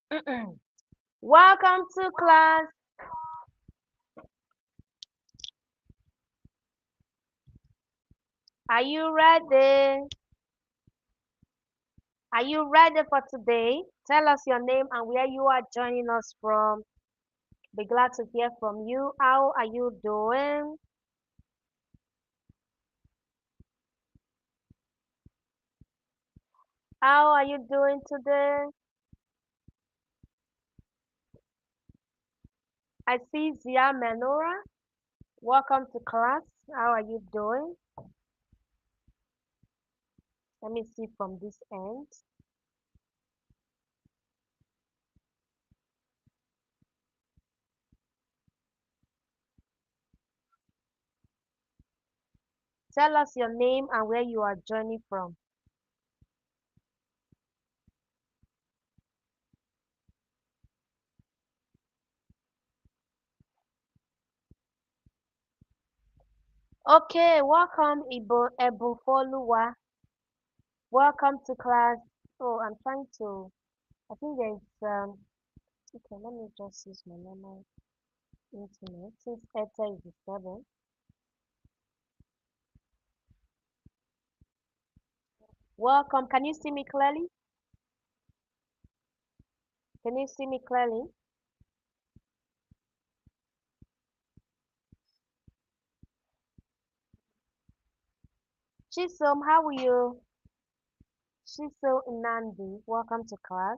Welcome to class. Are you ready? Are you ready for today? Tell us your name and where you are joining us from. Be glad to hear from you. How are you doing? How are you doing today? I see Zia Menora. Welcome to class. How are you doing? Let me see from this end. Tell us your name and where you are joining from. Okay, welcome Ibo Ebufoluwa. Welcome to class. Oh, I'm trying to. I think there's Okay, let me just use my normal internet since Airtel is disturbing. Welcome. Can you see me clearly? Can you see me clearly? Chisom, how are you? Chiso Nandi, welcome to class.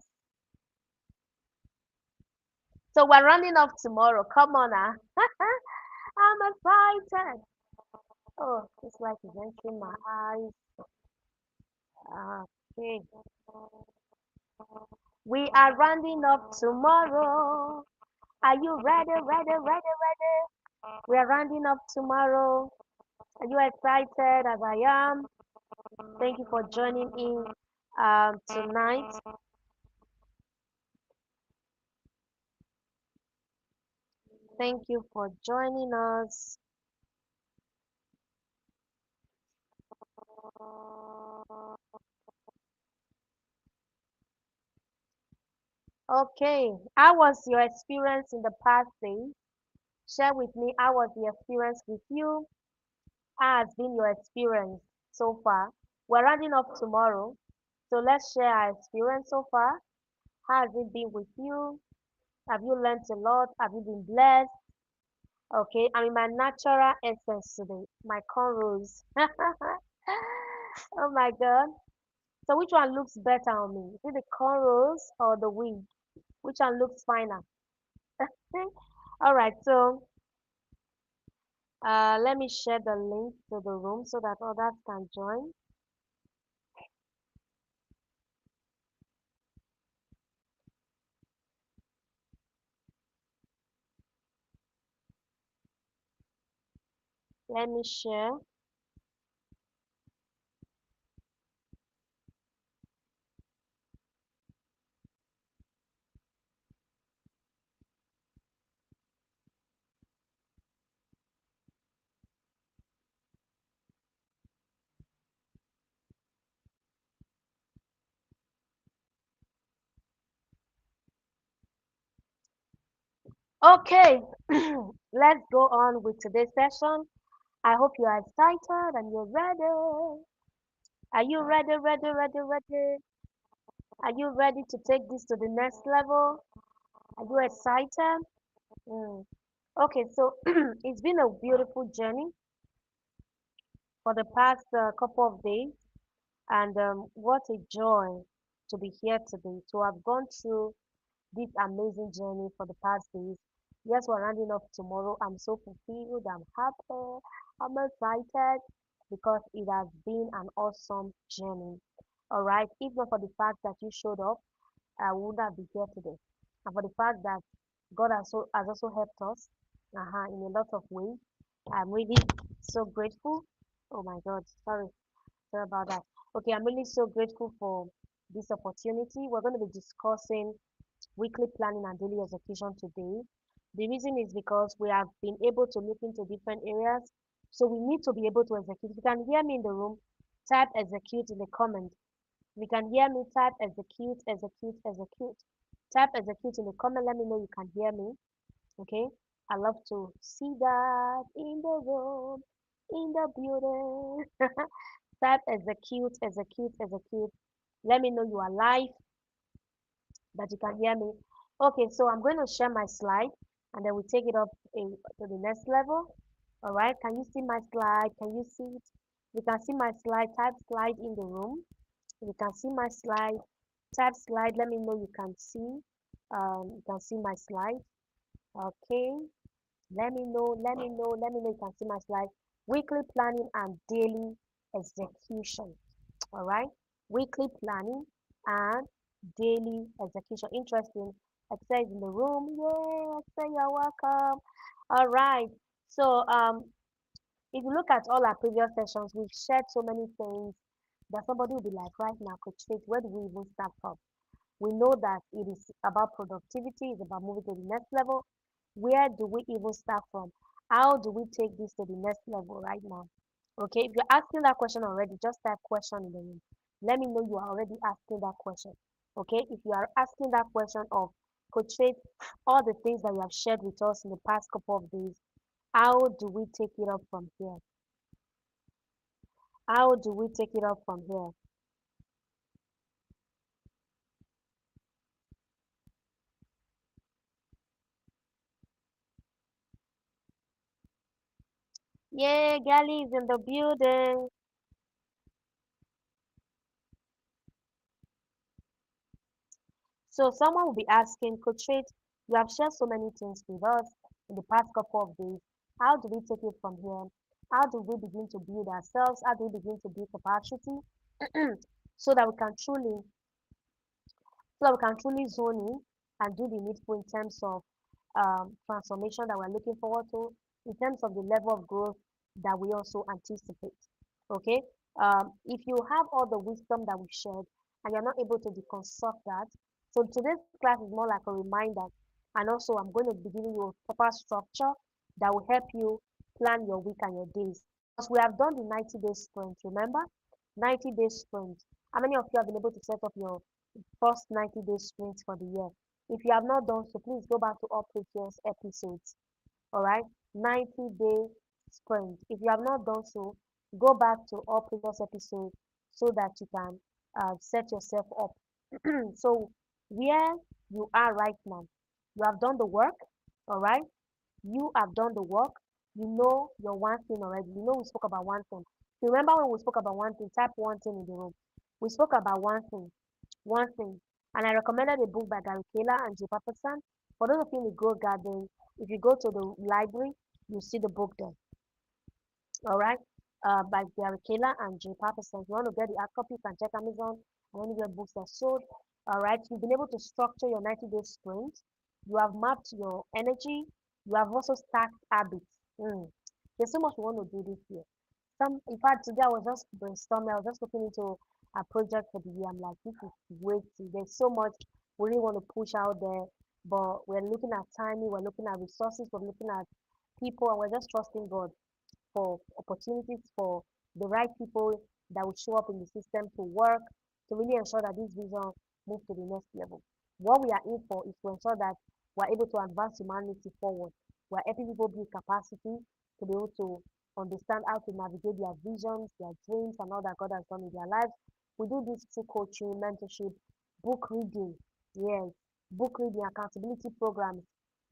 So we're running off tomorrow. Come on now. I'm excited. Oh, it's like it's entering my eyes. Okay. We are running off tomorrow. Are you ready, ready, ready, ready? We are rounding up tomorrow. Are you excited as I am? Thank you for joining in tonight. Thank you for joining us. Okay, how was your experience in the past days? Share with me how was the experience with you? How has been your experience so far? We're rounding up tomorrow, so let's share our experience so far. How has it been with you? Have you learned a lot? Have you been blessed? Okay, I'm in my natural essence today. My cornrows. Oh my god. So which one looks better on me? Is it the cornrows or the wig? Which one looks finer? All right, so let me share the link to the room so that others can join. Let me share. Okay, let's go on with today's session. I hope you are excited and you're ready. Are you ready, ready, ready, ready? Are you ready to take this to the next level? Are you excited? Mm. Okay, so it's been a beautiful journey for the past couple of days, and what a joy to be here today, to have gone through this amazing journey for the past days. Yes, we're rounding up tomorrow. I'm so fulfilled, I'm happy, I'm excited because it has been an awesome journey. All right, if not for the fact that you showed up, I would not be here today. And for the fact that God has also helped us in a lot of ways. I'm really so grateful. Oh my God, sorry about that. Okay, I'm really so grateful for this opportunity. We're going to be discussing weekly planning and daily execution today. The reason is because we have been able to look into different areas. So we need to be able to execute. If you can hear me in the room, type execute in the comment. If you can hear me, type execute, execute, execute. Type execute in the comment. Let me know you can hear me. Okay. I love to see that in the room, in the building. Type execute, execute, execute. Let me know you are live, that you can hear me. Okay, so I'm going to share my slide and then we take it up to the next level. All right, can you see my slide? Can you see it? You can see my slide. Type slide in the room. You can see my slide. Type slide. Let me know you can see. You can see my slide. Okay. Let me know. Let me know. Let me know you can see my slide. Weekly planning and daily execution. All right, weekly planning and daily execution. Interesting. Excel is in the room. Yay, Excel, you're welcome. All right. So if you look at all our previous sessions, we've shared so many things that somebody will be like, right now, Coach Faith, where do we even start from? We know that it is about productivity, it's about moving to the next level. Where do we even start from? How do we take this to the next level right now? Okay, if you're asking that question already, just type question in the room. Let me know you are already asking that question. Okay, if you are asking that question of Coach Faith, all the things that you have shared with us in the past couple of days, how do we take it up from here? How do we take it up from here? Yeah, Gali is in the building. So someone will be asking, Coach Faith, you have shared so many things with us in the past couple of days. How do we take it from here? How do we begin to build ourselves? How do we begin to build capacity so that we can truly zone in and do the needful in terms of transformation that we're looking forward to, in terms of the level of growth that we also anticipate. Okay, if you have all the wisdom that we shared and you're not able to deconstruct that, so today's class is more like a reminder, and also I'm going to be giving you a proper structure that will help you plan your week and your days. Because we have done the 90-day sprint, remember? 90-day sprint. How many of you have been able to set up your first 90-day sprint for the year? If you have not done so, please go back to all previous episodes. All right, 90-day sprint. If you have not done so, go back to all previous episodes so that you can set yourself up. So, where you are right now, you have done the work. All right, you have done the work. You know your one thing already. You know we spoke about one thing. You remember when we spoke about one thing? Type one thing in the room. We spoke about one thing, one thing. And I recommended a book by Gary Keller and Jay Paterson. For those of you in the Grow Garden, if you go to the library, you see the book there. All right, by Gary Keller and Jay Paterson. If you want to get the hard copy, you can check Amazon and anywhere books are sold. All right, you've been able to structure your 90-day sprint. You have mapped your energy. You have also stacked habits. There's so much we want to do this year. In fact, today I was just brainstorming. I was just looking into a project for the year. I'm like, this is way too. There's so much we really want to push out there, but we're looking at timing, we're looking at resources, we're looking at people, and we're just trusting God for opportunities for the right people that will show up in the system to work to really ensure that this vision moves to the next level. What we are in for is to ensure that we're able to advance humanity forward. We're helping people build capacity to be able to understand how to navigate their visions, their dreams, and all that God has done in their lives. We do this through coaching, mentorship, book reading, yes, book reading, accountability programs.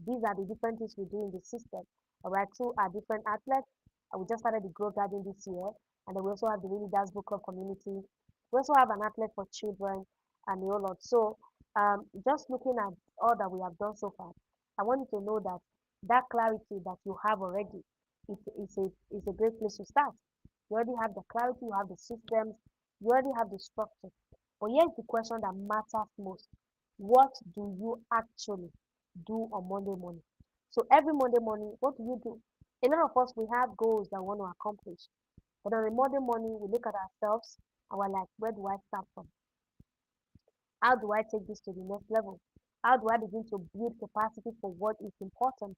These are the different things we do in the system. All right, through our different outlets. We just started the Grow Garden this year, and then we also have the Really Dance Book Club community. We also have an outlet for children and the whole lot. So, just looking at all that we have done so far, I want you to know that that clarity that you have already is a great place to start. You already have the clarity, you have the systems, you already have the structure. But here's the question that matters most. What do you actually do on Monday morning? So every Monday morning, what do you do? A lot of us, we have goals that we want to accomplish. But on a Monday morning, we look at ourselves and we're like, where do I start from? How do I take this to the next level? How do I begin to build capacity for what is important,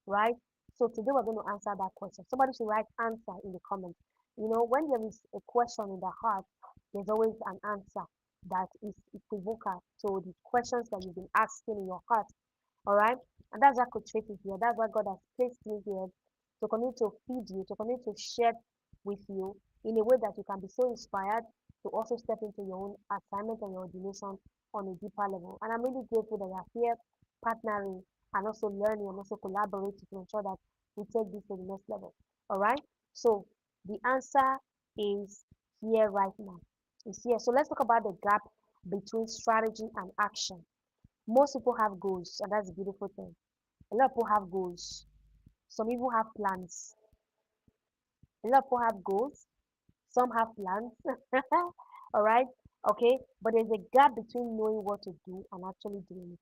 right? So today we're going to answer that question. Somebody should write answer in the comments. You know, when there is a question in the heart, there's always an answer. that is equivocal to the questions that you've been asking in your heart. All right. And that's why Coach Faith is here. That's why God has placed me here to continue to feed you, to continue to share with you in a way that you can be so inspired to also step into your own assignment and your ordination on a deeper level. And I'm really grateful that you're here partnering and also learning and also collaborating to ensure that we take this to the next level. All right. So the answer is here right now. It's here. So let's talk about the gap between strategy and action. Most people have goals, and that's a beautiful thing. A lot of people have goals. Some people have plans. A lot of people have goals. Some have plans. All right. Okay. But there's a gap between knowing what to do and actually doing it.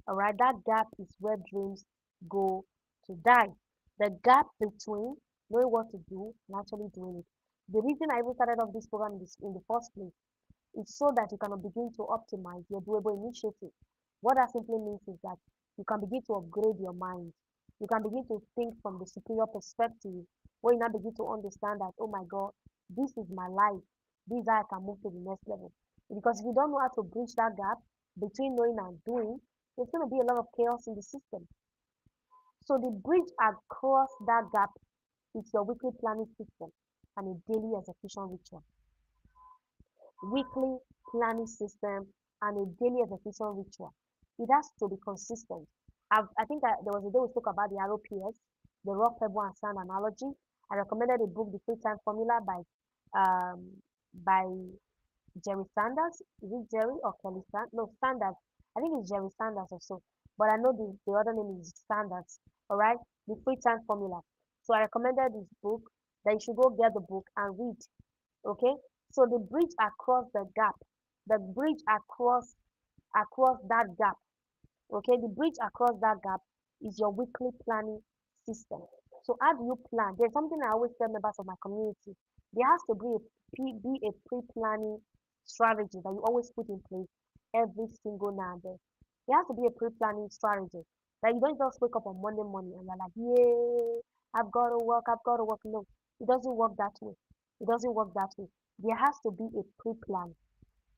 All right. That gap is where dreams go to die. The gap between knowing what to do and actually doing it. The reason I even started off this program in the first place is so that you can begin to optimize your doable initiative. What that simply means is that you can begin to upgrade your mind. You can begin to think from the superior perspective, where you now begin to understand that, oh my God, this is my life. This is how I can move to the next level. Because if you don't know how to bridge that gap between knowing and doing, there's going to be a lot of chaos in the system. So the bridge across that gap is your weekly planning system and a daily execution ritual. Weekly planning system, and a daily execution ritual. It has to be consistent. I think that there was a day we spoke about the ROPS, the rock, pebble, and sand analogy. I recommended a book, The Free Time Formula by Jerry Sanders. Is it Jerry or Kelly Sanders? No, Sanders. I think it's Jerry Sanders or so. But I know the other name is Sanders. All right, The Free Time Formula. So I recommended this book that you should go get the book and read. Okay, so the bridge across the gap, the bridge across that gap. Okay, the bridge across that gap is your weekly planning system. So how do you plan? There's something I always tell members of my community. There has to be a pre-planning strategy that you always put in place every single now and then. There has to be a pre-planning strategy that you don't just wake up on Monday morning and you're like, yeah, I've got to work. No, it doesn't work that way. It doesn't work that way. There has to be a pre-plan.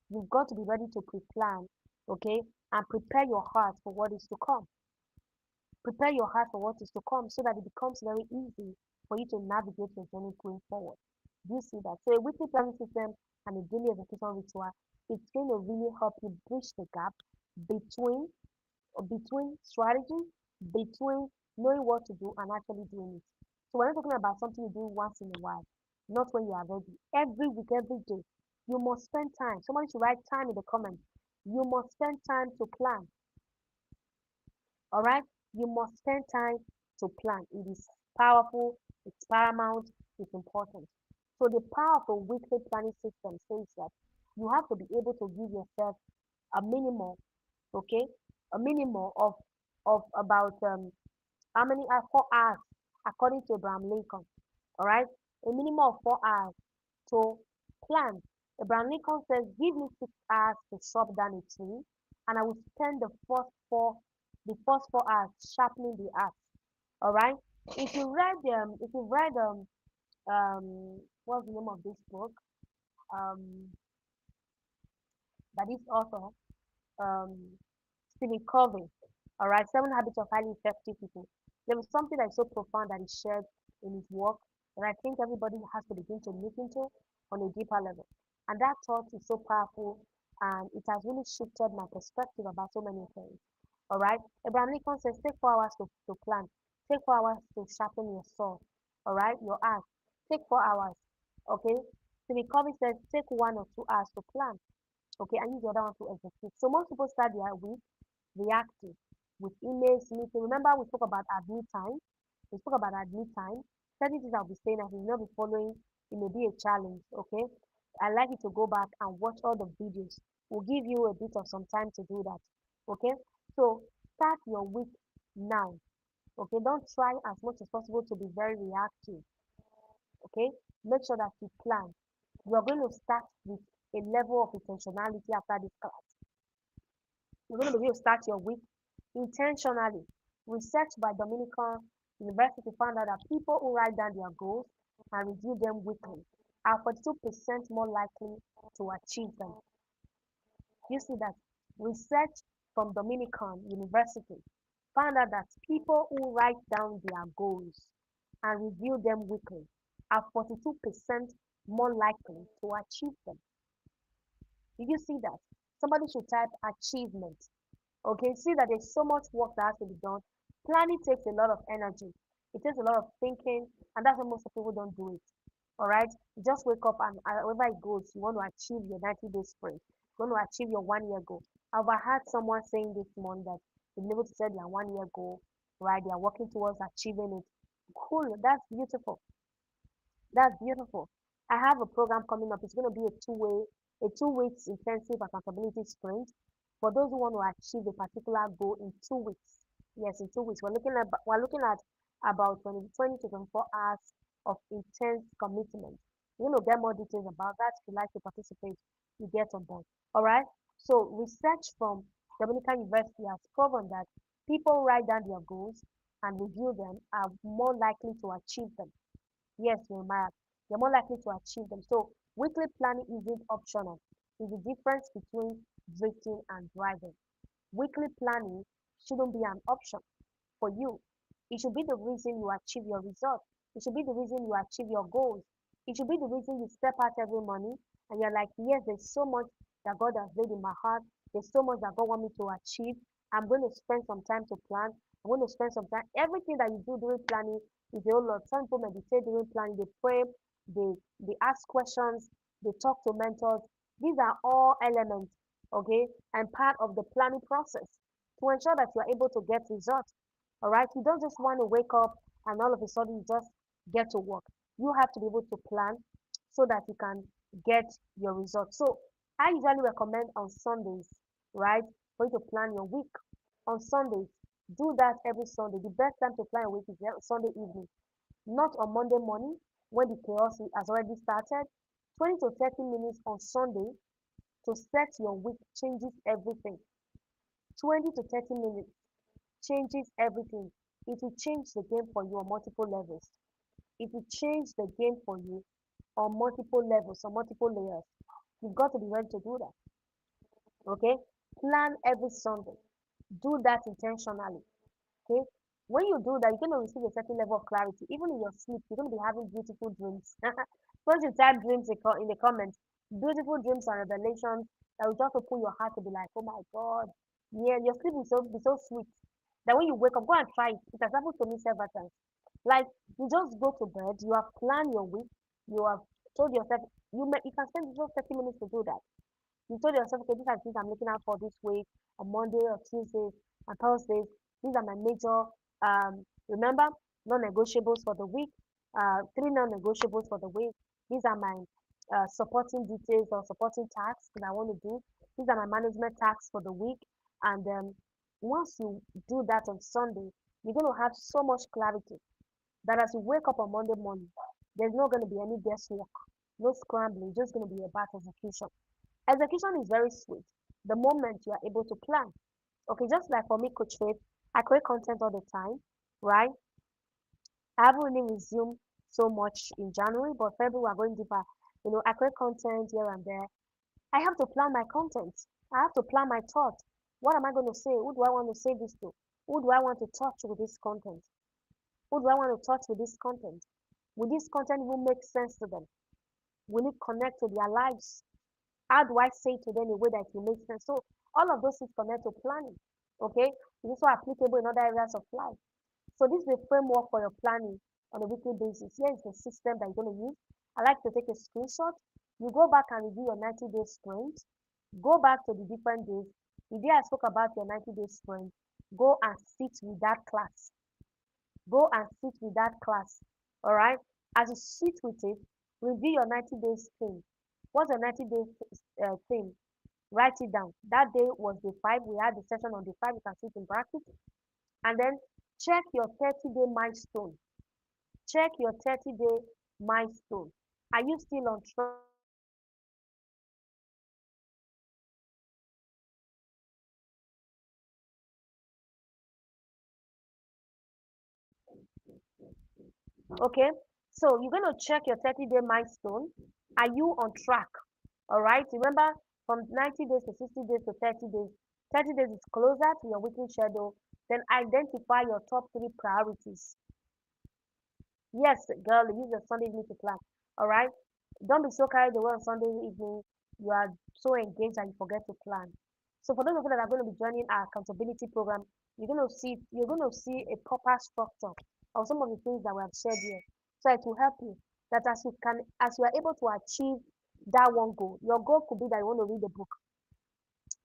You've got to be ready to pre-plan, okay, and prepare your heart for what is to come. Prepare your heart for what is to come so that it becomes very easy for you to navigate your journey going forward. Do you see that? So a weekly planning system and a daily execution ritual, it's going to really help you bridge the gap between between strategy, between knowing what to do and actually doing it. So we're not talking about something you do once in a while, not when you are ready. Every week, every day, you must spend time. Somebody should write time in the comments. You must spend time to plan. All right? You must spend time to plan. It is powerful, it's paramount, it's important. So the power of a weekly planning system says that you have to be able to give yourself a minimum, okay, a minimum of about how many 4 hours according to Abraham Lincoln. All right, a minimum of 4 hours to plan. Abraham Lincoln says, "Give me 6 hours to chop down a tree, and I will spend the first 4 hours sharpening the axe." All right. If you read what's the name of this book? Um, by this author, um, Stephen Covey. All right, Seven Habits of Highly Effective People. There was something that is so profound that he shared in his work that I think everybody has to begin to look into on a deeper level. And that thought is so powerful and it has really shifted my perspective about so many things. All right, Abraham Lincoln says, take 4 hours to plan, take 4 hours to sharpen your sword. All right, your axe, take 4 hours. Okay, Stephen Covey says, take 1 or 2 hours to plan. Okay, and use the other one to execute. So most people start their week reactive with emails, meeting. Remember, we spoke about admit time. We spoke about admit time. Certain things I'll be saying that you will not be following. It may be a challenge. Okay, I'd like you to go back and watch all the videos. We'll give you a bit of some time to do that. Okay, so start your week now. Okay, don't try as much as possible to be very reactive. Okay, make sure that you plan. You are going to start with a level of intentionality after this class. You're going to be able to start your week intentionally. Research by Dominican University found out that people who write down their goals and review them weekly are 42% more likely to achieve them. You see that research from Dominican University found out that people who write down their goals and review them weekly are 42% more likely to achieve them. Did you see that? Somebody should type achievement. Okay, see that there's so much work that has to be done. Planning takes a lot of energy. It takes a lot of thinking, and that's why most of people don't do it. All right, you just wake up and wherever it goes, you want to achieve your 90-day sprint. You want to achieve your 1 year goal. I've heard someone saying this morning that they've been able to set their 1 year goal, right? They are working towards achieving it. Cool, that's beautiful. That's beautiful. I have a program coming up. It's going to be a 2 weeks intensive accountability sprint for those who want to achieve a particular goal in 2 weeks. Yes, in 2 weeks. We're looking at about 20 to 24 hours of intense commitment. You're going to get more details about that. If you like to participate, you get on board. All right. So research from Dominican University has proven that people who write down their goals and review them are more likely to achieve them. Yes, Jeremiah, you're more likely to achieve them. So weekly planning isn't optional. It's the difference between drifting and driving. Weekly planning shouldn't be an option for you. It should be the reason you achieve your results. It should be the reason you achieve your goals. It should be the reason you step out every morning and you're like, yes, there's so much that God has laid in my heart. There's so much that God wants me to achieve. I'm going to spend some time to plan. I'm going to spend some time. Everything that you do during planning is a whole lot. Some people meditate during planning. They pray. They ask questions. They talk to mentors. These are all elements, okay, and part of the planning process to ensure that you are able to get results. All right, you don't just want to wake up and all of a sudden you just get to work. You have to be able to plan so that you can get your results. So I usually recommend on Sundays, right, for you to plan your week. On Sundays, do that every Sunday. The best time to plan a week is Sunday evening, not on Monday morning when the chaos has already started. 20 to 30 minutes on Sunday to set your week changes everything. 20 to 30 minutes changes everything. It will change the game for you on multiple levels. It will change the game for you on multiple levels, on multiple layers. You've got to be ready to do that. Okay? Plan every Sunday. Do that intentionally. Okay? When you do that, you're going to receive a certain level of clarity. Even in your sleep, you're going to be having beautiful dreams. Once you type dreams in the comments, beautiful dreams and revelations that will just open your heart to be like, oh my God. Yeah, your sleep will be so sweet. That when you wake up, go and try it. It has happened to me several times. Like you just go to bed, you have planned your week, you have told yourself you can spend just 30 minutes to do that. You told yourself, okay, these are things I'm looking out for this week on Monday or Tuesdays and Thursdays. These are my major, remember, non-negotiables for the week. Three non-negotiables for the week. These are my supporting details or supporting tasks that I want to do. These are my management tasks for the week. And once you do that on Sunday, you're going to have so much clarity that as you wake up on Monday morning, there's not going to be any guesswork, no scrambling, just going to be about execution. Execution is very sweet the moment you are able to plan. Okay, just like for me, Coach Faith, I create content all the time, right? I haven't really resumed so much in January, but February we're going deeper. I create content here and there. I have to plan my content. I have to plan my thoughts. What am I going to say? Who do I want to say this to? Who do I want to touch with this content? Who do I want to touch with this content? Will this content even make sense to them? Will it connect to their lives? How do I say to them in a way that will make sense? So all of those things connect to planning. Okay, it's also applicable in other areas of life. So this is the framework for your planning on a weekly basis. Here is the system that you're going to use. I like to take a screenshot. You go back and review your 90-day sprint. Go back to the different days. The day I spoke about your 90-day sprint, go and sit with that class. Go and sit with that class. All right. As you sit with it, review your 90 days thing. What's your 90 days thing? Write it down. That day was day 5. We had the session on day 5. You can see it in brackets. And then check your 30-day milestone. Check your 30-day milestone. Are you still on track? Okay. So you're going to check your 30-day milestone. Are you on track? All right. Remember, from 90 days to 60 days to 30 days. 30 days is closer to your weekly schedule. Then identify your top three priorities. Yes, girl, use your Sunday evening to plan. All right. Don't be so carried away on Sunday evening. You are so engaged that you forget to plan. So for those of you that are going to be joining our accountability program, you're going to see a proper structure of some of the things that we have shared here. So it will help you that as you are able to achieve that one goal. Your goal could be that you want to read a book.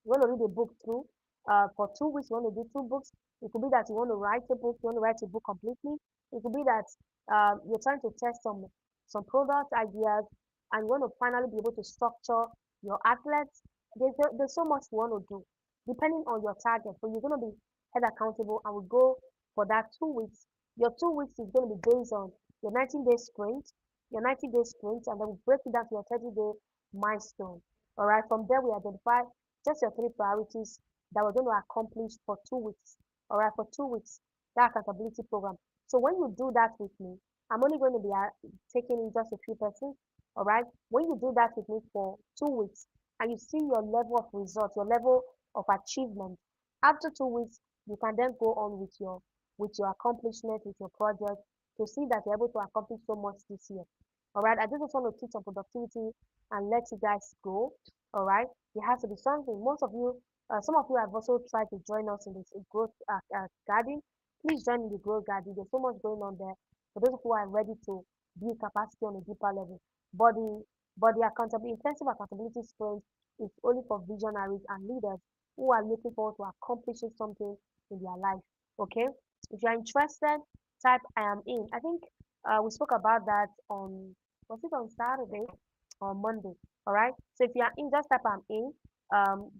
You want to read a book through for 2 weeks. You want to do two books. It could be that you want to write a book. You want to write a book completely. It could be that you're trying to test some product ideas, and you want to finally be able to structure your athletes. There's so much you want to do, depending on your target. So you're going to be held accountable, and we go for that 2 weeks. Your 2 weeks is going to be based on your 19-day sprint, and then we break it down to your 30-day milestone. All right. From there, we identify just your three priorities that we're going to accomplish for 2 weeks. All right, for 2 weeks, that accountability program. So when you do that with me, I'm only going to be taking in just a few persons. All right, when you do that with me for 2 weeks and you see your level of results, your level of achievement, after 2 weeks, you can then go on with your accomplishment, with your project to see that you're able to accomplish so much this year. All right, I just want to teach on productivity and let you guys go. All right, it has to be something. Some of you have also tried to join us in this growth garden. Please join in the growth garden. There's so much going on there for those who are ready to build capacity on a deeper level. But the accountability, intensive accountability sprint is only for visionaries and leaders who are looking forward to accomplishing something in their life. Okay, if you are interested, type I am in. I think we spoke about that on was it on Saturday or Monday? All right. So if you are in, just type I'm in.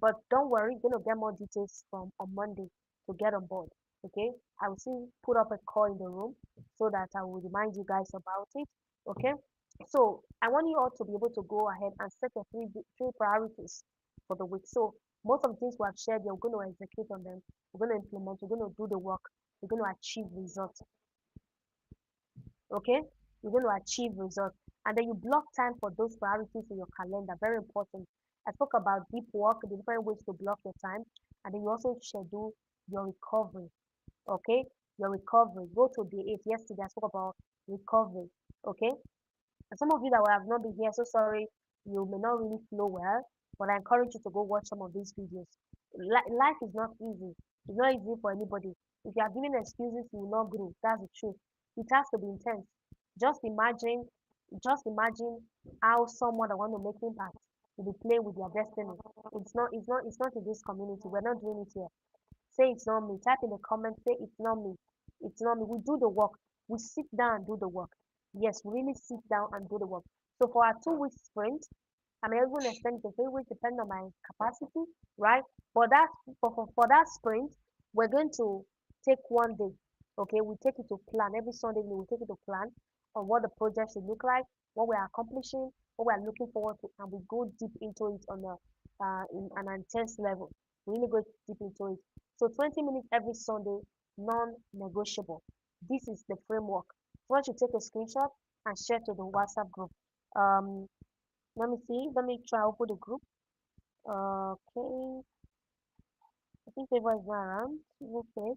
But don't worry, you're gonna get more details from on Monday to get on board. Okay. I will still put up a call in the room so that I will remind you guys about it. Okay. So I want you all to be able to go ahead and set your three priorities for the week. So most of the things we have shared, you're going to execute on them. We're going to implement. We're going to do the work. We're going to achieve results. Okay, you're going to achieve results, and then you block time for those priorities in your calendar. Very important. I spoke about deep work, the different ways to block your time, and then you also schedule your recovery. Okay, your recovery. Go to day 8. Yesterday I spoke about recovery. Okay, and some of you that have not been here, so sorry, you may not really flow well, but I encourage you to go watch some of these videos. Life is not easy. It's not easy for anybody. If you are giving excuses, you will not grow. That's the truth. It has to be intense. Just imagine, just imagine how someone that want to make impact will be playing with their destiny. It's not in this community. We're not doing it here. Say it's not me. Type in the comments, say it's not me. It's not me. We do the work. We sit down and do the work. Yes, we really sit down and do the work. So for our 2 week sprint, I may even extend it to 3 weeks depending on my capacity, right? For that sprint, we're going to take one day. Okay, we take it to plan. Every Sunday we take it to plan on what the project should look like, what we're accomplishing, what we're looking forward to, and we go deep into it on in an intense level. We really go deep into it. So 20 minutes every Sunday, non-negotiable. This is the framework. Once you take a screenshot and share to the WhatsApp group. Um, Let me see. Let me try open the group. Okay. I think favor is not around. Okay.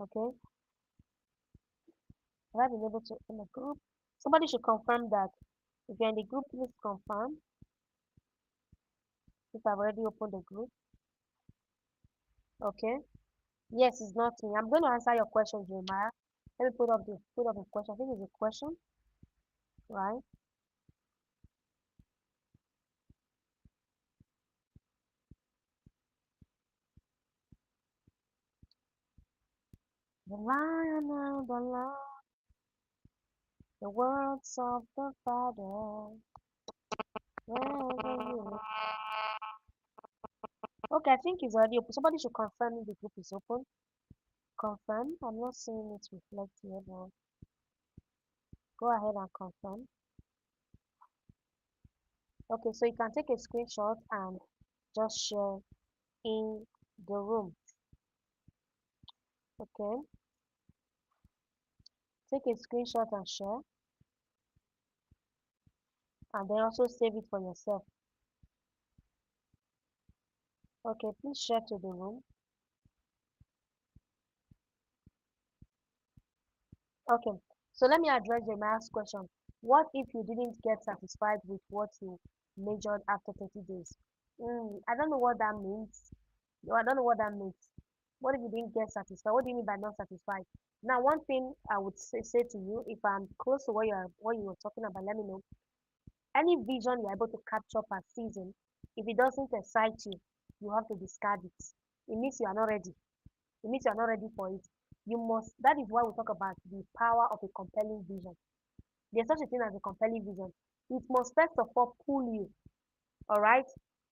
Okay. Have I been able to open the group? Somebody should confirm that. If you're in the group, please confirm if I've already opened the group. Okay. Yes, it's not me. I'm going to answer your question, Jeremiah. Let me put up the question. I think it's a question, right? The lion and the lamb, the words of the Father. Wherever you Okay, I think it's already open. Somebody should confirm if the group is open. Confirm. I'm not seeing it reflect here, but go ahead and confirm. Okay, so you can take a screenshot and just share in the room. Okay, take a screenshot and share, and then also save it for yourself. Okay, please share to the room. Okay, so let me address Jeremiah's question. What if you didn't get satisfied with what you measured after 30 days? I don't know what that means. No, I don't know what that means. What if you didn't get satisfied? What do you mean by not satisfied? Now, one thing I would say to you, if I'm close to what you were talking about, let me know. Any vision you're able to capture per season, if it doesn't excite you, you have to discard it. It means you are not ready. It means you are not ready for it. You must. That is why we talk about the power of a compelling vision. There's such a thing as a compelling vision. It must first of all pull you. All right.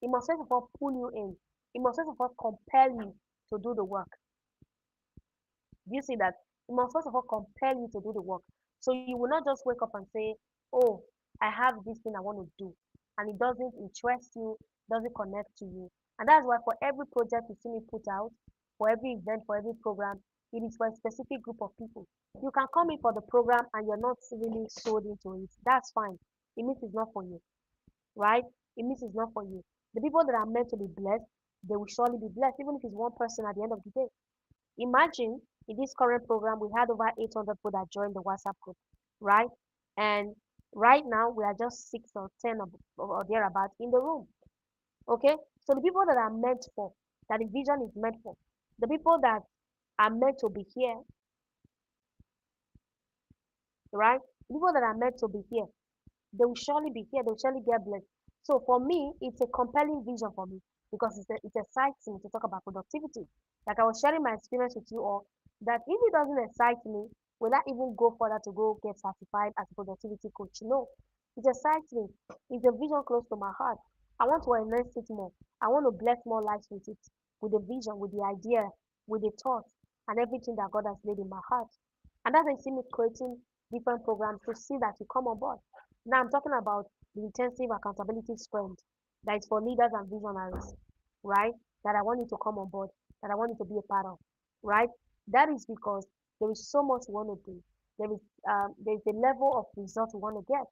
It must first of all pull you in. It must first of all compel you to do the work. Do you see that? It must first of all compel you to do the work. So you will not just wake up and say, "Oh, I have this thing I want to do," and it doesn't interest you, doesn't connect to you. And that's why for every project you see me put out, for every event, for every program, it is for a specific group of people. You can come in for the program and you're not really sold into it. That's fine. It means it's not for you, right? It means it's not for you. The people that are meant to be blessed, they will surely be blessed, even if it's one person at the end of the day. Imagine in this current program, we had over 800 people that joined the WhatsApp group, right? And right now, we are just 6 or 10 or thereabout in the room, okay? So the people that are meant for, that the vision is meant for, the people that are meant to be here, right? The people that are meant to be here, they will surely be here. They will surely get blessed. So for me, it's a compelling vision for me because it excites me to talk about productivity. Like I was sharing my experience with you all, that if it doesn't excite me, will I even go further to go get certified as a productivity coach? No, it excites me. It's a vision close to my heart. I want to enhance it more. I want to bless more lives with it, with the vision, with the idea, with the thought, and everything that God has laid in my heart. And that's why you see me creating different programs to see that you come on board. Now I'm talking about the intensive accountability sprint that is for leaders and visionaries, right? That I want you to come on board, that I want you to be a part of, right? That is because there is so much we want to do. There is a level of result we want to get.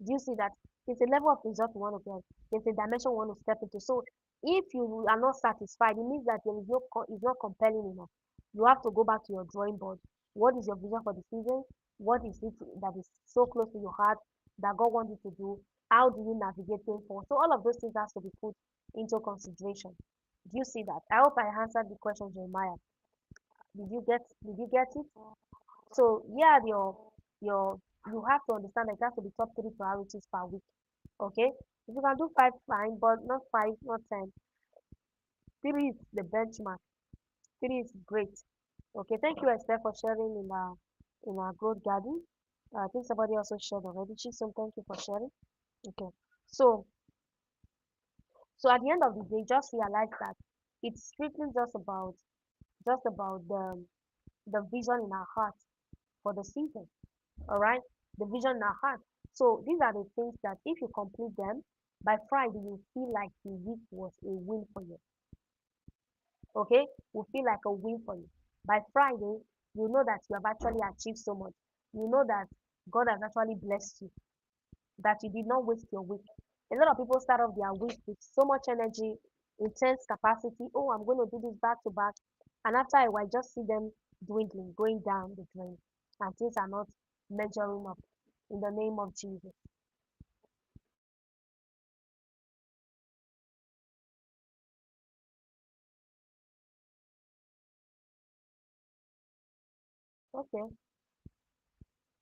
Do you see that? There's a level of result we want to get. There's a dimension we want to step into. So if you are not satisfied, it means that there is no it's not compelling enough. You have to go back to your drawing board. What is your vision for the season? What is it that is so close to your heart that God wants you to do? How do you navigate going forward? So all of those things has to be put into consideration. Do you see that? I hope I answered the question, Jeremiah. Did you get it? So yeah, your you have to understand that it has to be top three priorities per week. Okay? If you can do five, fine, but not five, not 10. Three is the benchmark. Three is great. Okay, thank you, Esther, for sharing in our growth garden. I think somebody also shared already. Chisom, thank you for sharing. Okay. So so at the end of the day, just realize that it's strictly just about the vision in our heart for the season. All right, the vision in our heart. So these are the things that if you complete them by Friday, you feel like the week was a win for you. Okay, will feel like a win for you. By Friday, you know that you have actually achieved so much. You know that God has actually blessed you, that you did not waste your week. A lot of people start off their week with so much energy, intense capacity. Oh, I'm going to do this back to back. And after a while, just see them dwindling, going down the drain, and things are not measuring up in the name of Jesus. Okay,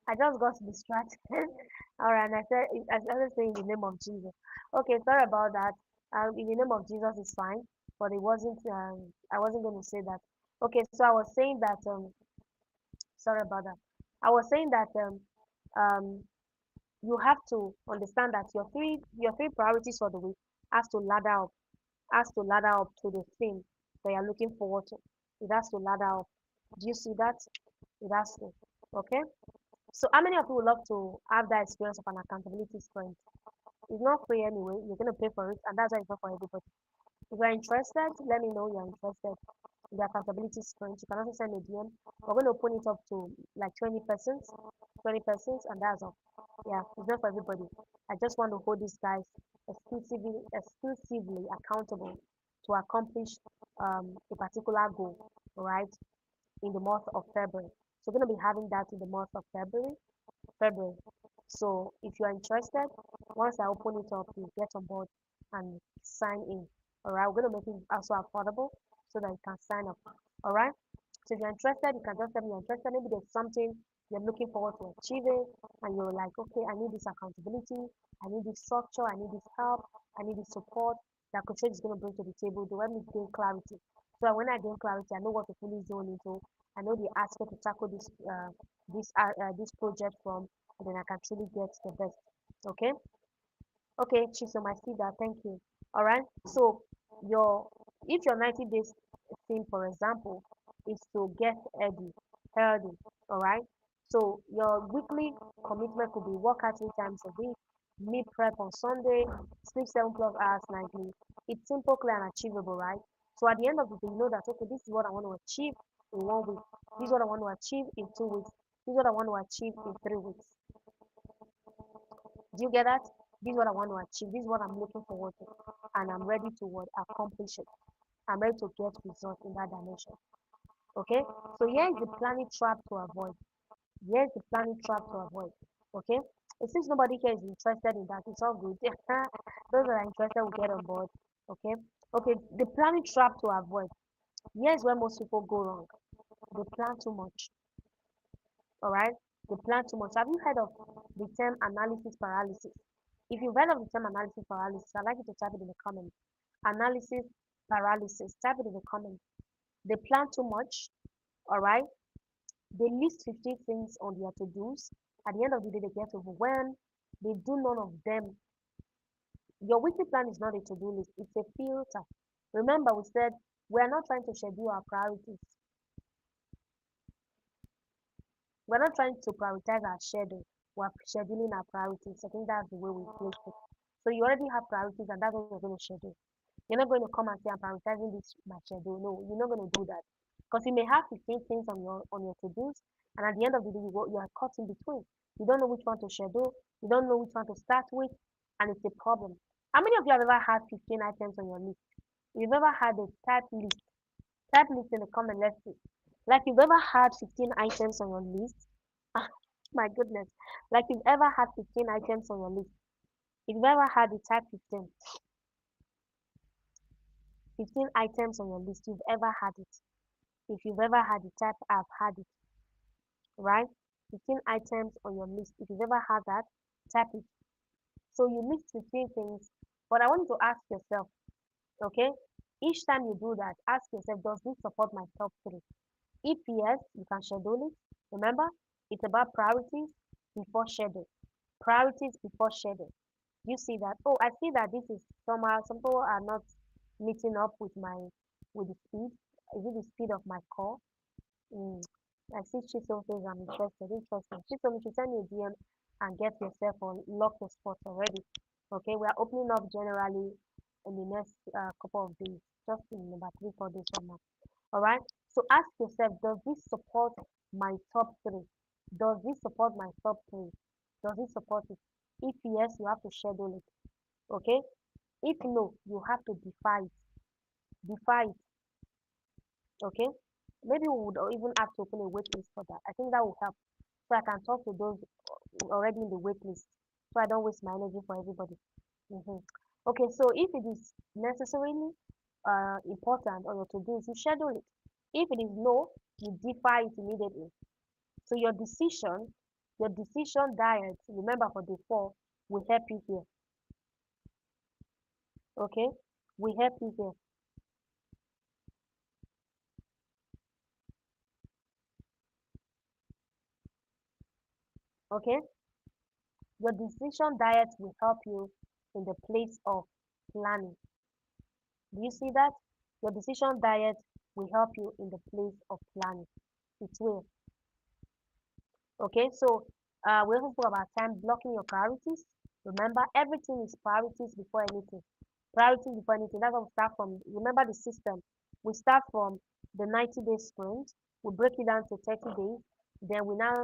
I just got distracted. All right, and I said say in the name of Jesus. Okay, sorry about that. In the name of Jesus is fine, but it wasn't. I wasn't going to say that. Okay, so I was saying that. Sorry about that. I was saying that um, you have to understand that your three priorities for the week has to ladder up to the thing that you're looking forward to. It has to ladder up. Do you see that? It has to. Okay. So how many of you would love to have that experience of an accountability sprint? It's not free anyway. You're gonna pay for it, and that's why it's not for everybody. If you're interested, let me know you're interested. the accountability sprint. You can also send a DM. We're going to open it up to like 20%, 20%, and that's all. Yeah, it's not for everybody. I just want to hold these guys exclusively accountable to accomplish a particular goal, right? In the month of February. So we're going to be having that in the month of February. February. So if you're interested, once I open it up, you get on board and sign in. All right, we're going to make it also affordable so that you can sign up. All right. So if you're interested, you can just tell me you're interested. Maybe there's something you're looking forward to achieving, and you're like, okay, I need this accountability, I need this structure, I need this help, I need this support that Coach is going to bring to the table. Do let me gain clarity. So that when I gain clarity, I know what to fully zone into. I know the aspect to tackle this project from, and then I can truly get the best. Okay. Okay, Chisom, I see that. Thank you. All right. So your if your 90 days thing, for example, is to get healthy. All right. So your weekly commitment could be work out 3 times a week, meal prep on Sunday, sleep 7 plus hours nightly. It's simple, clear, and achievable, right? So at the end of the day, you know that okay, this is what I want to achieve in 1 week. This is what I want to achieve in 2 weeks. This is what I want to achieve in 3 weeks. Do you get that? This is what I want to achieve. This is what I'm looking forward to. And I'm ready to accomplish it. I'm ready to get results in that dimension. Okay? So here is the planning trap to avoid. Here's the planning trap to avoid. Okay? And since nobody here is interested in that, it's all good. Those that are interested will get on board. Okay? Okay, the planning trap to avoid. Here's where most people go wrong. They plan too much. Alright? They plan too much. Have you heard of the term analysis paralysis? If you've heard of the term analysis paralysis, I'd like you to type it in the comments. Analysis paralysis. Type it in the comments. They plan too much, alright? They list 50 things on their to-dos. At the end of the day, they get overwhelmed. They do none of them. Your weekly plan is not a to-do list, it's a filter. Remember, we said we are not trying to schedule our priorities. We're not trying to prioritize our schedule. We're scheduling our priorities. I think that's the way we place it. So you already have priorities, and that's what you're going to schedule. You're not going to come and say, I'm prioritizing this my schedule. No, you're not going to do that. Because you may have 15 things on your to-dos, and at the end of the day, you are caught in between. You don't know which one to schedule, you don't know which one to start with, and it's a problem. How many of you have ever had 15 items on your list? If you've ever had a type list in the comment, let's see. Like you've ever had 15 items on your list. Ah, my goodness. Like you've ever had 15 items on your list. If you've ever had the type 15, 15 items on your list, you've ever had it. If you've ever had the type, I've had it, right? 15 items on your list. If you've ever had that, type it. So you list 15 things, but I want you to ask yourself, okay? Each time you do that, ask yourself, does this support my top three? If yes, you can schedule it. Remember, it's about priorities before schedule. Priorities before schedule. You see that? Oh, I see that this is somehow some people are not meeting up with the speed. Is it the speed of my call? Mm. I see Chisom says I'm interested. Interesting. Chisom, you should send me a DM and get yourself on lock your spot already. Okay, we are opening up generally in the next couple of days, just in about 3 4 days from now. All right. So ask yourself, does this support my top three? Does this support my top three? Does it support it? If yes, you have to schedule it. Okay. If no, you have to defy it. Defy it. Okay. Maybe we would even have to open a wait list for that. I think that will help. So I can talk to those already in the wait list. So I don't waste my energy for everybody. hmm Okay, so if it is necessarily important or your to-do, you schedule it. If it is no, you defy it immediately. So your decision diet, remember for the 4, will help you here. Okay, will help you here. Okay, your decision diet will help you in the place of planning. Do you see that? Your decision diet will help you in the place of planning. It will. Okay, so we also spoke about time blocking your priorities. Remember, everything is priorities before anything. Priorities before anything. That's what we start from. Remember the system. We start from the 90-day sprint. We break it down to 30 days. Then we now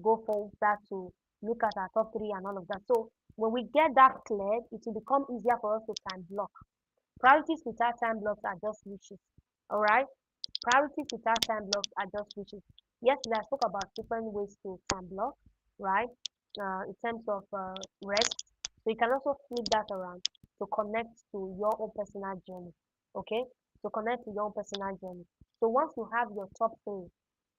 go for that to look at our top three and all of that. So when we get that cleared, it will become easier for us to time block. Priorities without time blocks are just wishes. All right. Priorities without time blocks are just wishes. Yesterday, I spoke about different ways to time block, right? In terms of rest. So you can also flip that around to connect to your own personal journey. Okay? To connect to your own personal journey. So once you have your top three,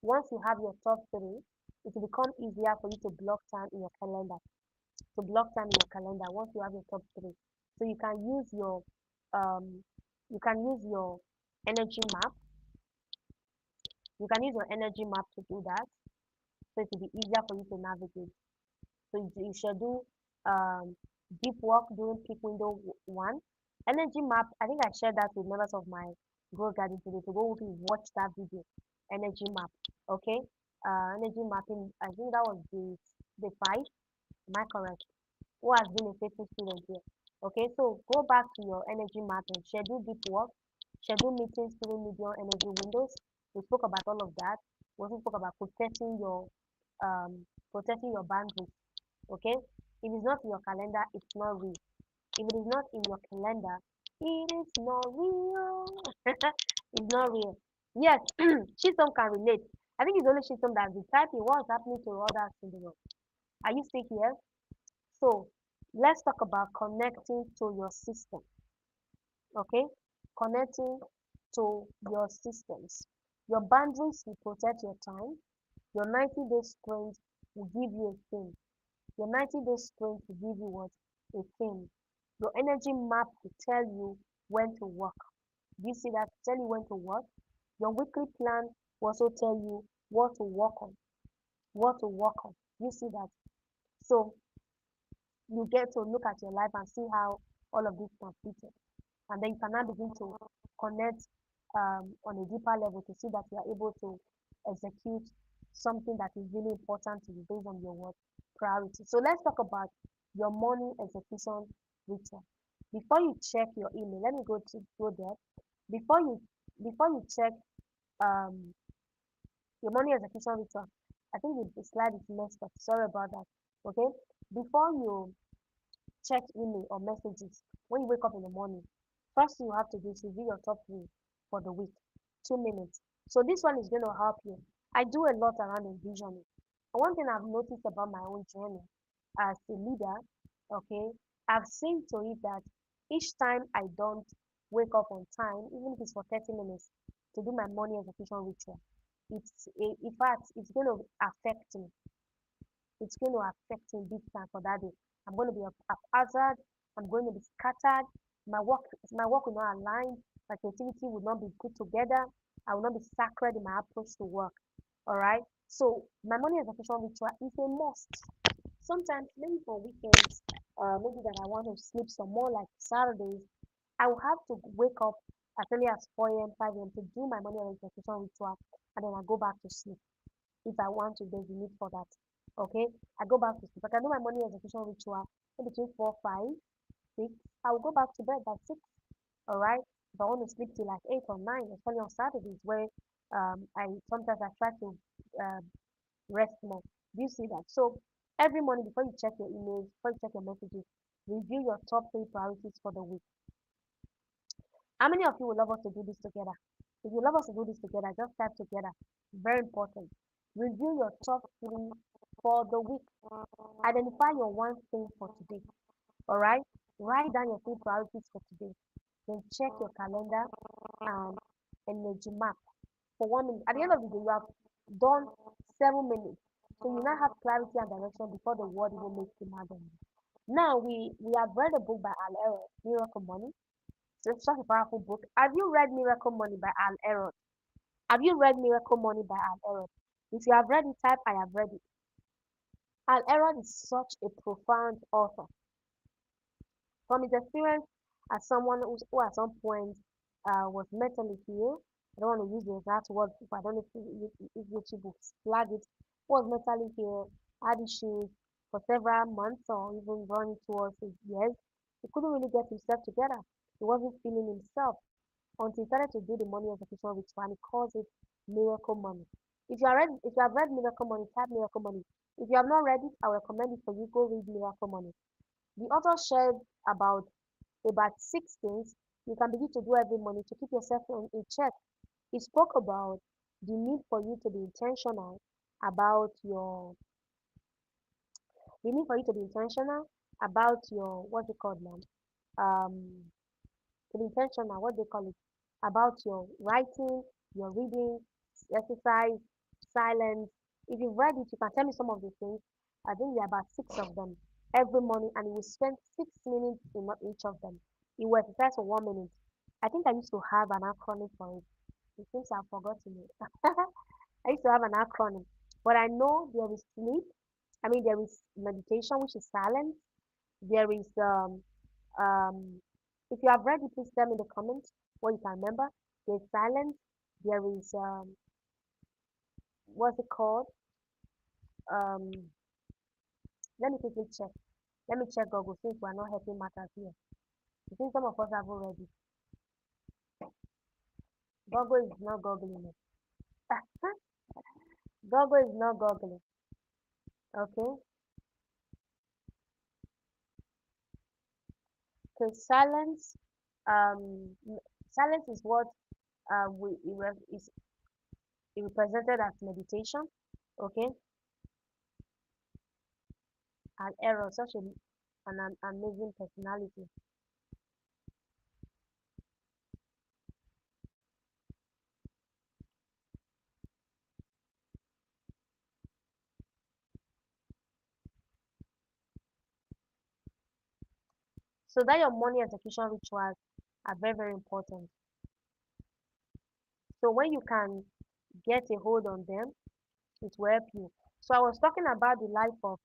once you have your top three, it will become easier for you to block time in your calendar. To block time in your calendar once you have your top three. So um you can use your energy map. You can use your energy map to do that. So it will be easier for you to navigate. So you schedule deep work during peak window one. Energy map, I think I shared that with members of my Grow Garden today. To go watch that video. Energy map. Okay. Energy mapping, I think that was the five. Am I correct? Who has been a faithful student here? Okay, so go back to your energy mapping. Schedule deep work. Schedule meetings during medium energy windows. We spoke about all of that. We also spoke about protecting your boundaries. Okay, if it's not in your calendar, it's not real. If it is not in your calendar, it is not real. It's not real. Yes, Shisom can relate. I think it's only Shisom that's the typing what's happening to others in the world. Are you still here? So let's talk about connecting to your system. Okay, connecting to your systems. Your boundaries will protect your time. Your 90-day sprint will give you a thing. Your 90-day sprint will give you what? A thing. Your energy map will tell you when to work. Do you see that? Tell you when to work. Your weekly plan will also tell you what to work on. What to work on. You see that? So you get to look at your life and see how all of this can fit in. And then you can now begin to connect on a deeper level to see that you are able to execute something that is really important to you based on your work priority. So let's talk about your morning execution ritual. Before you check your email, let me go there. Before you before you check um, your morning execution ritual, I think the slide is messed up. Sorry about that. Okay. Before you check email or messages when you wake up in the morning. First thing you have to do is review your top three for the week. 2 minutes. So this one is going to help you. I do a lot around envisioning. And one thing I've noticed about my own journey as a leader, okay, I've seen to it that each time I don't wake up on time, even if it's for 30 minutes, to do my morning execution ritual, in fact, it's going to affect me. It's going to affect me big time for that day. I'm going to be haphazard. I'm going to be scattered. My work will not align. My creativity will not be put together. I will not be sacred in my approach to work. All right. So my morning execution ritual is a must. Sometimes maybe for weekends, maybe that I want to sleep some more like Saturdays, I will have to wake up as early as 4 a.m., 5 a.m. to do my morning execution ritual, and then I go back to sleep if I want to, there's a need for that. Okay, I go back to sleep. I can do my morning execution ritual in between 4, 5, 6. I will go back to bed by 6. All right. If I want to sleep till like 8 or 9, especially on Saturdays where I sometimes I try to uh, rest more. Do you see that? So every morning before you check your emails, before you check your messages, review your top three priorities for the week. How many of you would love us to do this together? If you love us to do this together, just type together. Very important. Review your top three for the week. Identify your one thing for today. All right. Write down your three priorities for today. Then check your calendar and energy map for 1 minute. At the end of the day, you have done 7 minutes. So you now have clarity and direction before the word even makes you mad on you. Now we have read a book by Al Elrod, Miracle Money. So it's such a powerful book. Have you read Miracle Money by Al Elrod? Have you read Miracle Money by Al Elrod? If you have read it, type I have read it. Al Elrod is such a profound author. From his experience as someone who at some point was mentally ill, I don't want to use the exact word, but I don't know if YouTube will flag it, was mentally ill, had issues for several months or even running towards his years. He couldn't really get himself together. He wasn't feeling himself. until he started to do the money execution ritual and he calls it miracle money. If you have read Miracle Money, type Miracle Money. If you have not read it, I recommend it for you. Go read Miracle Money. The author shared about 6 things you can begin to do every morning to keep yourself in check. He spoke about the need for you to be intentional about your the need for you to be intentional about your what's it called now? Um to be intentional, what they call it, about your writing, your reading, exercise, silence. If you've read it, you can tell me some of the things. I think there are about 6 of them every morning, and you will spend 6 minutes in each of them. You will exercise for 1 minute. I think I used to have an acronym for it. It seems I've forgotten it. I used to have an acronym, but I know there is sleep. I mean, there is meditation, which is silence. There is if you have read it, please tell me in the comments what you can remember. There's silence. There is what's it called? Um, let me quickly check. Let me check Google since we're not helping matters here. I think some of us have already. Google is not googling it. Google is not googling. Okay. Because silence is what is represented as meditation. Okay. An error, such an amazing personality. So that your money execution rituals are very, very important. So when you can get a hold on them, it will help you. So I was talking about the life of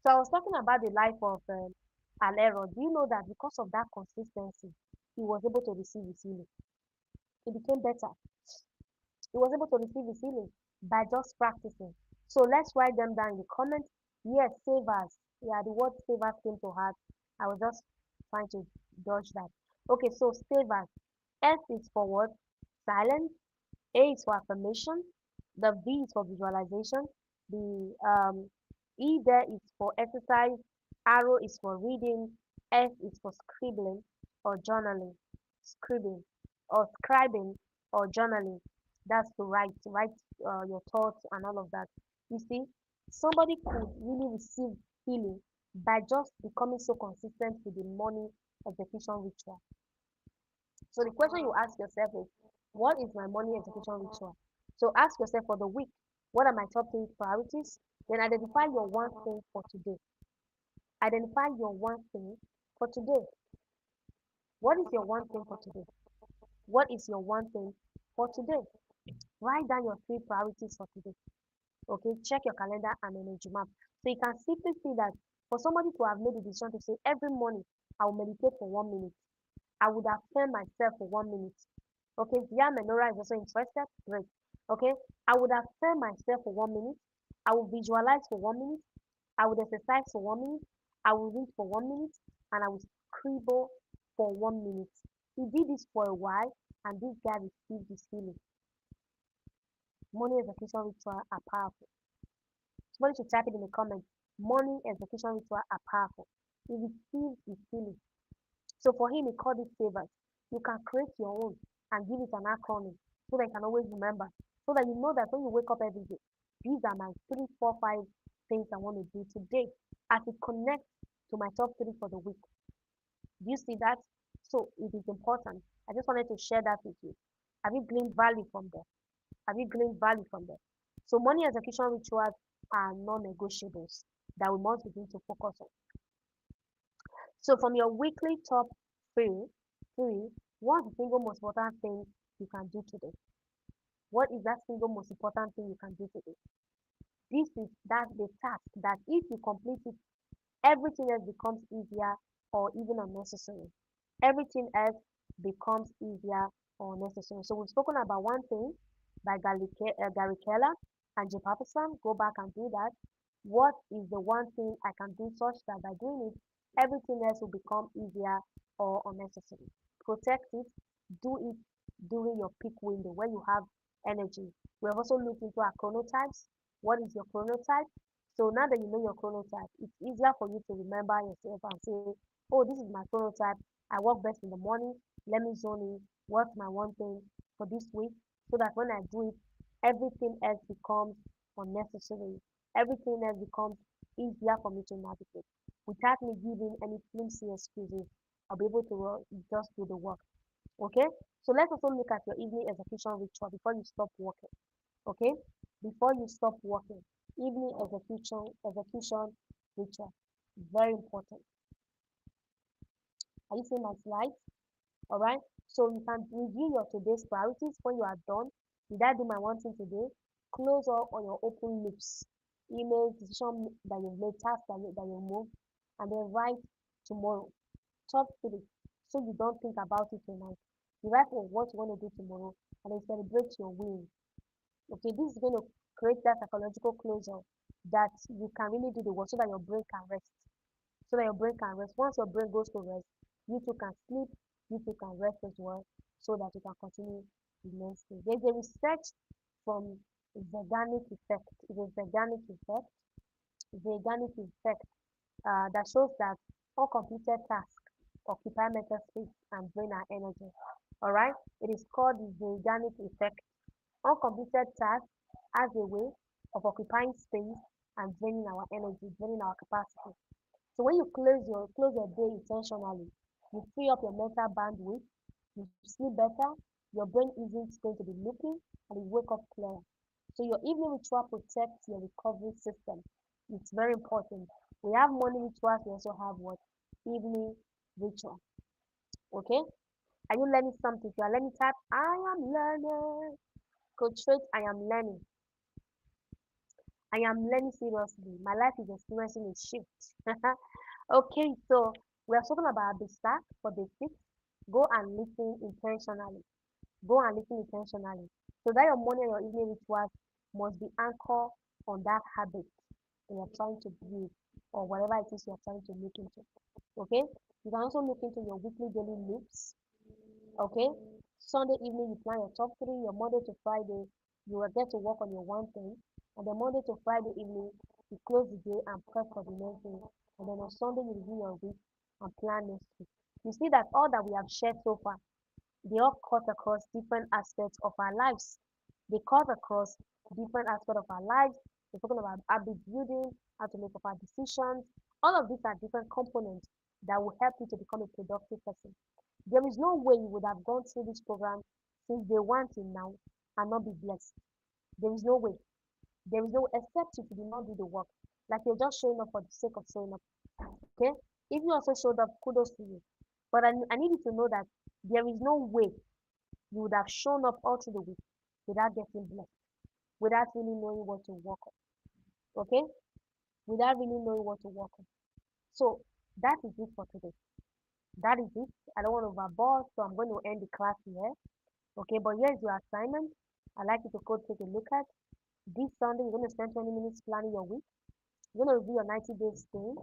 so I was talking about the life of Alero. Do you know that because of that consistency, he was able to receive his healing? He became better. He was able to receive his healing by just practicing. So let's write them down in the comments. Yes, savers. Yeah, the word savers came to heart. I was just trying to dodge that. Okay, so savers. S is for what? Silence. A is for affirmation. The V is for visualization. The E there is for exercise. Arrow is for reading. S is for scribbling or journaling. Scribbling or scribing or journaling. That's to write your thoughts and all of that. You see, somebody could really receive healing by just becoming so consistent with the money execution ritual. So the question you ask yourself is, what is my money execution ritual? So ask yourself for the week, what are my top 3 priorities? Then identify your one thing for today. Identify your one thing for today. What is your one thing for today? What is your one thing for today? Write down your 3 priorities for today. Okay, check your calendar and energy map. So you can simply see that for somebody to have made the decision to say every morning I will meditate for 1 minute. I would affirm myself for 1 minute. Okay, Via Menora is also interested. Great. Okay, I would affirm myself for 1 minute. I will visualize for 1 minute. I would exercise for 1 minute. I will read for 1 minute, and I will scribble for 1 minute. He did this for a while, and this guy received his healing. Money execution ritual are powerful. Somebody should type it in the comments. Money execution ritual are powerful. He received his healing. So for him, he called it savers. You can create your own and give it an acronym so that you can always remember. So that you know that when you wake up every day, these are my 3, 4, 5 things I want to do today as it connects to my top 3 for the week. Do you see that? So it is important. I just wanted to share that with you. Have you gleaned value from there? Have you gleaned value from there? So money execution rituals are non-negotiables that we must begin to focus on. So from your weekly top three, what's the single most important thing you can do today? What is that single most important thing you can do today? This is that the task that if you complete it, everything else becomes easier or even unnecessary. Everything else becomes easier or necessary. So we've spoken about one thing by Gary Keller and Jay Paterson. Go back and do that. What is the one thing I can do such that by doing it, everything else will become easier or unnecessary. Protect it, do it during your peak window when you have energy. We have also looked into our chronotypes. What is your chronotype? So now that you know your chronotype, it's easier for you to remember yourself and say, oh, this is my chronotype. I work best in the morning. Let me zone in. What's my one thing for this week? So that when I do it, everything else becomes unnecessary. Everything else becomes easier for me to navigate. Without me giving any flimsy excuses, I'll be able to just do the work. Okay? So let's also look at your evening execution ritual before you stop working. Okay? Before you stop working, evening execution ritual. Very important. Are you seeing my slides? All right. So you can review your today's priorities when you are done. Did I do my one thing today? Close all on your open loops, emails, decision that you've made, tasks that you moved, and then write tomorrow. Top three, so you don't think about it tonight. You write for what you want to do tomorrow, and then celebrate your win. Okay, this is going to create that psychological closure that you can really do the work so that your brain can rest. So that your brain can rest. Once your brain goes to rest, you too can sleep, you too can rest as well, so that you can continue the next day. There's a research from Zeigarnik effect. It is Zeigarnik effect that shows that uncompleted tasks occupy mental space and drain our energy. All right, it is called the Zeigarnik effect. Uncompleted tasks as a way of occupying space and draining our energy, draining our capacity. So when you close your day intentionally, you free up your mental bandwidth, you sleep better, your brain isn't going to be looking, and you wake up clearer. So your evening ritual protects your recovery system. It's very important. We have morning rituals, we also have what? Evening ritual. Okay? Are you learning something? If you are learning, type I am learning. Coach Faith, I am learning. I am learning seriously. My life is experiencing a shift. Okay, so we are talking about the start for the six. Go and listen intentionally. Go and listen intentionally. So that your morning or evening rituals must be anchored on that habit that you're trying to build or whatever it is you're trying to look into. Okay? You can also look into your weekly daily loops. Okay? Sunday evening you plan your top three, your Monday to Friday, you will get to work on your one thing. And then Monday to Friday evening, you close the day and prep for the next day. And then on Sunday you review your week and plan next week. You see that all that we have shared so far, they all cut across different aspects of our lives. They cut across different aspects of our lives. We're talking about habit building, how to make up our decisions. All of these are different components that will help you to become a productive person. There is no way you would have gone through this program since day one till now and not be blessed. There is no way. There is no, except if you do not do the work. Like you're just showing up for the sake of showing up. Okay? If you also showed up, kudos to you. But I need you to know that there is no way you would have shown up all through the week without getting blessed, without really knowing what to work on. Okay? Without really knowing what to work on. So that is it for today. That is it. I don't want to overboard, so I'm going to end the class here. Okay, but here's your assignment. I'd like you to go take a look at. This Sunday, you're going to spend 20 minutes planning your week. You're going to review your 90 days thing.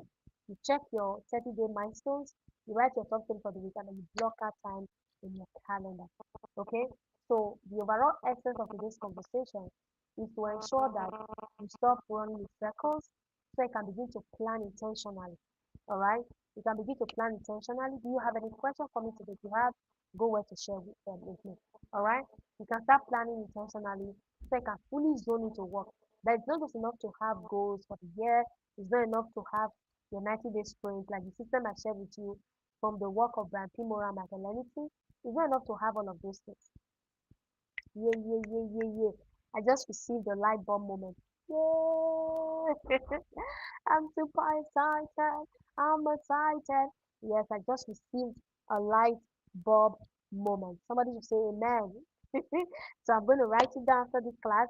You check your 30-day milestones. You write your top 10 for the week, and then you block out time in your calendar. Okay? So the overall essence of today's conversation is to ensure that you stop running in circles so you can begin to plan intentionally. All right? You can begin to plan intentionally. Do you have any question for me today? If you have, go where to share with me. All right? You can start planning intentionally so you can fully zone into work. But it's not just enough to have goals for the year. It's not enough to have your 90-day sprint like the system I shared with you from the work of Brian P. Moran Magdalenici. It's not enough to have all of those things. Yeah, yeah, yeah, yeah, yeah. I just received a light bulb moment. Yeah. I'm super excited. I'm excited. Yes, I just received a light bulb moment. Somebody should say amen. So I'm going to write it down after this class.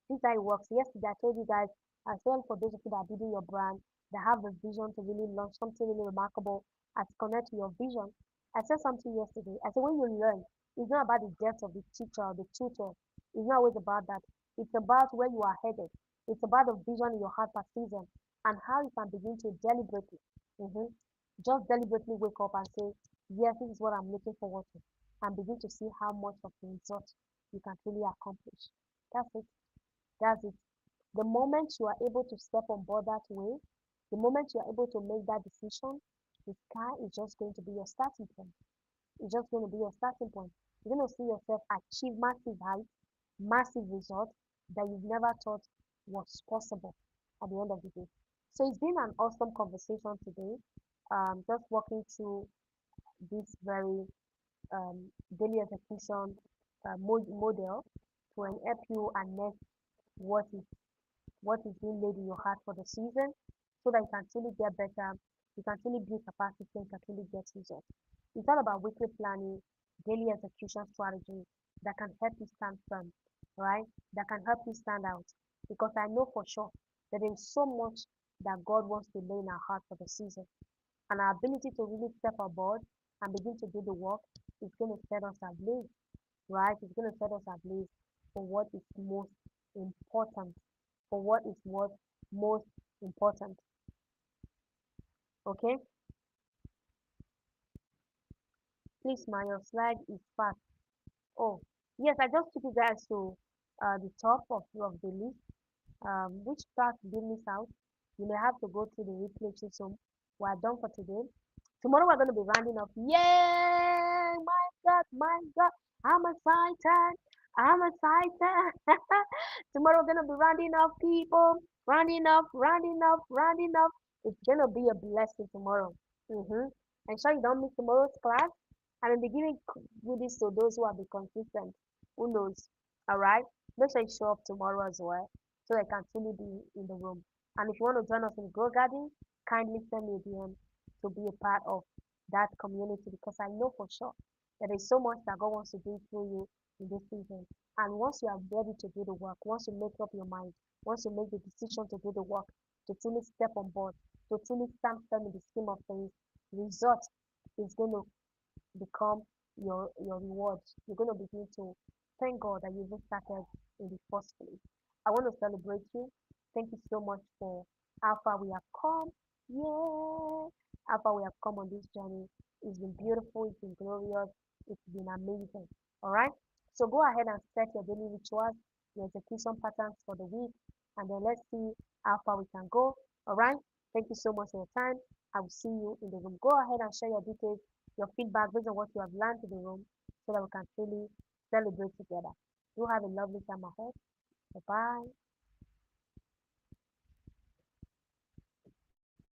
This is how it works. Yesterday I told you guys, as well for those of you that are building your brand, that have the vision to really launch something really remarkable and to connect to your vision. I said something yesterday. I said when you learn, it's not about the depth of the teacher or the tutor. It's not always about that. It's about where you are headed. It's about the vision in your heart per season and how you can begin to deliberately, mhm, just deliberately wake up and say, yes, this is what I'm looking forward to, and begin to see how much of the result you can really accomplish. That's it. That's it. The moment you are able to step on board that way, the moment you are able to make that decision, the sky is just going to be your starting point. It's just going to be your starting point. You're going to see yourself achieve massive heights, massive results that you've never thought was possible at the end of the day. So it's been an awesome conversation today. Just walking through this very daily execution model to help you harness what is what is being laid in your heart for the season so that you can truly get better, you can truly build capacity and can truly get results. It's all about weekly planning, daily execution strategy that can help you stand firm, right? That can help you stand out. Because I know for sure that there is so much that God wants to lay in our heart for the season. And our ability to really step aboard and begin to do the work is going to set us ablaze, right? It's going to set us ablaze for what is most important, for what most important. Okay, please, my your slide is fast. Oh, yes, I just took you guys to the top of the list. Which part did miss out? You may have to go through the replay system. We're done for today. Tomorrow we're going to be rounding up. Yay! My God, I'm excited. I'm excited. Tomorrow we're going to be rounding up, people. Rounding up, rounding up, rounding up. It's going to be a blessing tomorrow. Ensure you don't miss tomorrow's class. And I'll be giving goodies to those who have been consistent. Who knows? All right. Make sure you show up tomorrow as well so I can truly be in the room. And if you want to join us in Grow Garden, kindly send me a DM to be a part of that community because I know for sure that there's so much that God wants to do through you in this season. And once you are ready to do the work, once you make up your mind, once you make the decision to do the work, to truly step on board, to truly stand firm in the scheme of things, the result is going to become your reward. You're going to begin to thank God that you even started in the first place. I want to celebrate you. Thank you so much for how far we have come. Yeah, how far we have come on this journey. It's been beautiful. It's been glorious. It's been amazing. All right. So go ahead and set your daily rituals, your execution patterns for the week, and then let's see how far we can go. All right. Thank you so much for your time. I will see you in the room. Go ahead and share your details, your feedback based on what you have learned in the room so that we can truly celebrate together. You have a lovely time ahead. Bye bye.